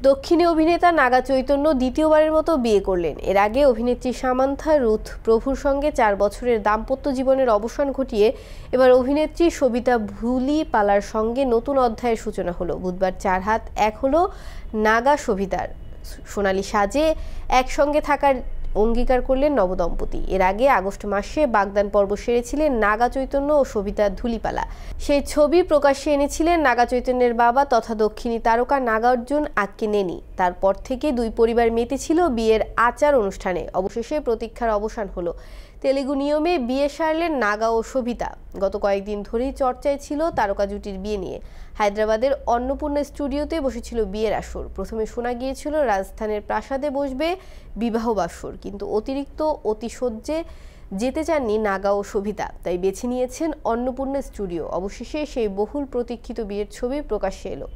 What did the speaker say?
দক্ষিণী অভিনেতা নাগা চৈতন্য দ্বিতীয়বারের মতো বিয়ে করলেন। এর আগে অভিনেত্রী সামান্থা রুথ প্রভুর সঙ্গে 4 বছরের দাম্পত্য জীবনের অবসান ঘটিয়ে এবার অভিনেত্রী সবিতা ধুলিপালার সঙ্গে নতুন অধ্যায়ের সূচনা হলো। বুধবার 4 হাত 1 হলো নাগা সবিতার। সোনালী সাজে একসঙ্গে থাকার অঙ্গীকার করলেন নবদম্পতি। এর আগে আগস্ট মাসে বাগদান পর্ব সেরেছিলেন নাগা চৈতন্য ও সবিতা ধুলিপালা। সেই ছবি প্রকাশ্যে এনেছিলেন নাগা চৈতন্যের বাবা তথা দক্ষিণী তারকা নাগার্জুন আক্কিনেনি। তারপর থেকে দুই পরিবার মেতেছিল বিয়ের আচার অনুষ্ঠানে। অবশেষে প্রতীক্ষার অবসান হলো। তেলেগু নিয়মে বিয়ে সারলেন নাগা ও সবিতা। গত কয়েকদিন ধরেই চর্চায় ছিল তারকা জুটির বিয়ে নিয়ে। হায়দ্রাবাদের অন্নপূর্ণা স্টুডিওতে বসেছিল বিয়ের আসর। প্রথমে শোনা গিয়েছিল রাজস্থানের প্রাসাদে বসবে বিবাহ বাসর, কিন্তু অতিরিক্ত অতিশয্যে যেতে চাননি নাগা ও সবিতা, তাই বেছে নিয়েছেন অন্নপূর্ণা স্টুডিও। অবশেষে সেই বহুল প্রতীক্ষিত বিয়ের ছবি প্রকাশ্যে এলো।